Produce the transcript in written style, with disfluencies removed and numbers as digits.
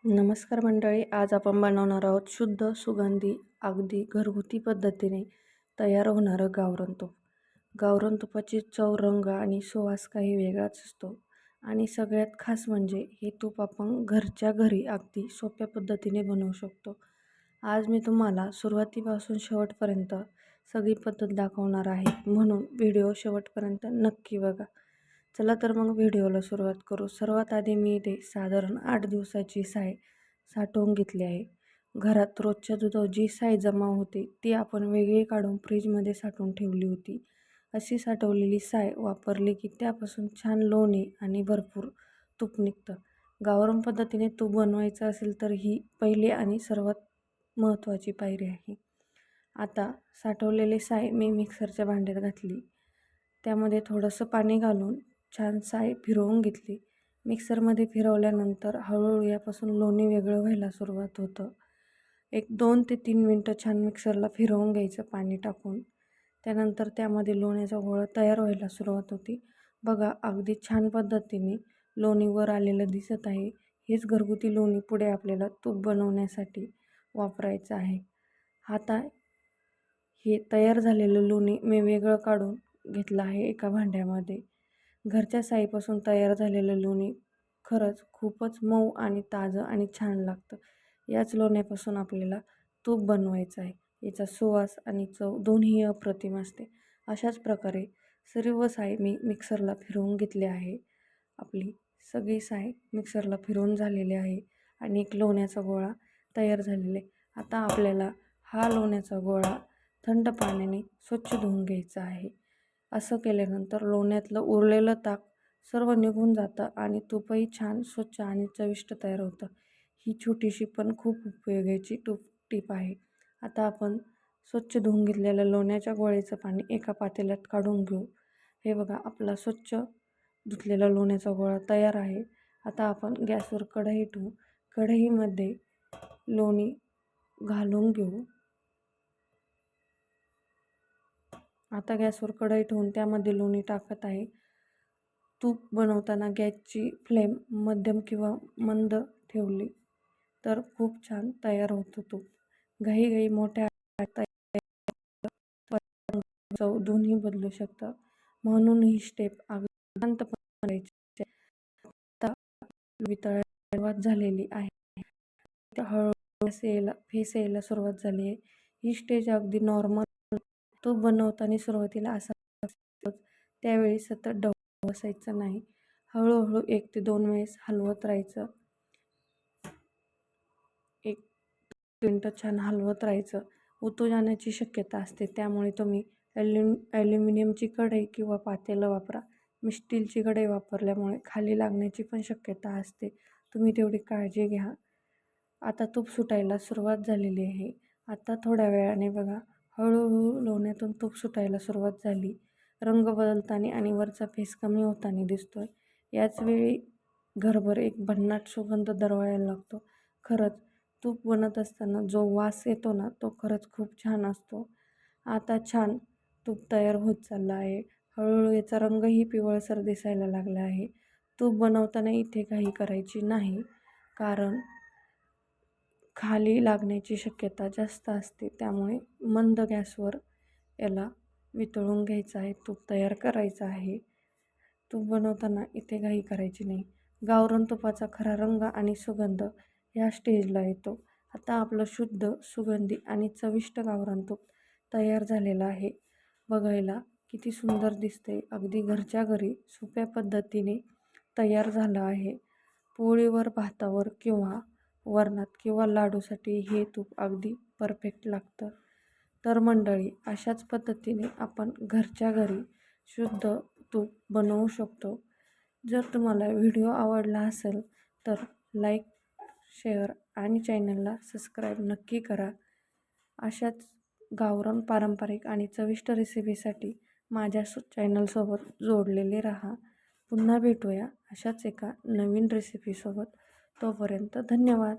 नमस्कार मंडळी, आज आपण बनवणार आहोत शुद्ध, सुगंधी, अगदी घरगुती पद्धतीने तयार होणारं गावरान तूप. गावरान तुपाची चव, रंग आणि सुवास काही वेगळाच असतो. आणि सगळ्यात खास म्हणजे हे तूप आपण घरच्या घरी अगदी सोप्या पद्धतीने बनवू शकतो. आज मी तुम्हाला सुरुवातीपासून शेवटपर्यंत सगळी पद्धत दाखवणार आहे, म्हणून व्हिडिओ शेवटपर्यंत नक्की बघा. चला तर मग व्हिडिओला सुरुवात करू. सर्वात आधी मी इथे साधारण 8 दिवसाची साय साठवून घेतली आहे. घरात रोजच्या दुधात जी साय जमा होते ती आपण वेगळी काढून फ्रीजमध्ये साठवून ठेवली होती. अशी साठवलेली साय वापरली की त्यापासून छान लोणी आणि भरपूर तूप निघतं. गावरान पद्धतीने तूप बनवायचं असेल तर ही पहिली आणि सर्वात महत्त्वाची पायरी आहे. आता साठवलेली साय मी मिक्सरच्या भांड्यात घातली. त्यामध्ये थोडंसं पाणी घालून छान साय फिरवून घेतली. मिक्सरमध्ये फिरवल्यानंतर हळूहळू यापासून लोणी वेगळं व्हायला सुरुवात होतं. एक 2 ते 3 मिनटं छान मिक्सरला फिरवून घ्यायचं पाणी टाकून. त्यानंतर त्यामध्ये लोण्याचा गोळा तयार व्हायला सुरुवात होती. बघा, अगदी छान पद्धतीने लोणी वर आलेलं दिसत आहे. हेच घरगुती लोणी पुढे आपल्याला तूप बनवण्यासाठी वापरायचं आहे. आता हे तयार झालेलं लोणी मी वेगळं काढून घेतलं आहे एका भांड्यामध्ये. घरच्या साईपासून तयार झालेलं लोणी खरंच खूपच मऊ आणि ताजं आणि छान लागतं. याच लोण्यापासून आपल्याला तूप बनवायचं आहे. याचा सुवास आणि चव दोन्ही अप्रतिम असते. अशाच प्रकारे सर्व साय मी मिक्सरला फिरवून घेतली आहे. आपली सगळी साय मिक्सरला फिरवून झालेली आहे आणि एक लोण्याचा गोळा तयार झालेला आहे. आता आपल्याला हा लोण्याचा गोळा थंड पाण्याने स्वच्छ धुवून घ्यायचा आहे. असं केल्यानंतर लोण्यातलं उरलेलं ताक सर्व निघून जातं आणि तूपही छान स्वच्छ आणि चविष्ट तयार होतं. ही छोटीशी पण खूप उपयोगाची टीप आहे. आता आपण स्वच्छ धुवून घेतलेल्या लोण्याच्या गोळ्याचं पाणी एका पातेल्यात काढून घेऊ. हे बघा, आपला स्वच्छ धुतलेला लोण्याचा गोळा तयार आहे. आता आपण गॅसवर कढई ठेवू. कढईमध्ये लोणी घालून घेऊ. आता गॅसवर कढई ठेवून त्यामध्ये लोणी टाकत आहे. तूप बनवताना गॅसची फ्लेम मध्यम किंवा मंद ठेवली तर खूप छान तयार होतं तूप. घाईघाई मोठ्या चव दोन्ही बदलू शकतं, म्हणून ही स्टेप अगदी शांतपणे करायची. आता वितळायला सुरुवात झालेली आहे. हळूहळू फेस यायला सुरुवात झाली आहे. ही स्टेज अगदी नॉर्मल. तूप बनवताना सुरुवातीला असा त्यावेळी सतत डोळे बसायचं नाही. हळूहळू 1 ते 2 वेळेस हलवत राहायचं. 1 मिनटं छान हलवत राहायचं. उतू जाण्याची शक्यता असते, त्यामुळे तुम्ही ॲल्युमिनियमची कढई किंवा पातेलं वापरा. मी स्टीलची कढई वापरल्यामुळे खाली लागण्याची पण शक्यता असते. तुम्ही तेवढी काळजी घ्या. आता तूप सुटायला सुरुवात झालेली आहे. आता थोड्या वेळाने बघा, हळूहळू लोण्यातून तूप सुटायला सुरुवात झाली. रंग बदलताना आणि वरचा फेस कमी होताना दिसतोय. याच वेळी घरभर एक भन्नाट सुगंध दरवळायला लागतो. खरंच तूप बनत असताना जो वास येतो ना, तो खरंच खूप छान असतो. आता छान तूप तयार होत चाललं आहे. हळूहळू याचा रंगही पिवळसर दिसायला लागला आहे. तूप बनवताना इथे काही करायची नाही, कारण खाली लागण्याची शक्यता जास्त असते. त्यामुळे मंद गॅसवर याला वितळून घ्यायचं आहे, तूप तयार करायचं आहे. तूप बनवताना इथे घाई करायची नाही. गावरान तुपाचा खरा रंग आणि सुगंध ह्या स्टेजला येतो. आता आपलं शुद्ध, सुगंधी आणि चविष्ट गावरान तूप तयार झालेलं आहे. बघायला किती सुंदर दिसते. अगदी घरच्या घरी सोप्या पद्धतीने तयार झालं आहे. पोळीवर, भातावर किंवा वरणात किंवा लाडूसाठी हे तूप अगदी परफेक्ट लागतं. तर मंडळी, अशाच पद्धतीने आपण घरच्या घरी शुद्ध तूप बनवू शकतो. जर तुम्हाला व्हिडिओ आवडला असेल तर लाईक, शेअर आणि चॅनलला सबस्क्राईब नक्की करा. अशाच गावरान, पारंपरिक आणि चविष्ट रेसिपीसाठी माझ्या चॅनलसोबत जोडलेले राहा. पुन्हा भेटूया अशाच एका नवीन रेसिपीसोबत. तोपर्यंत धन्यवाद.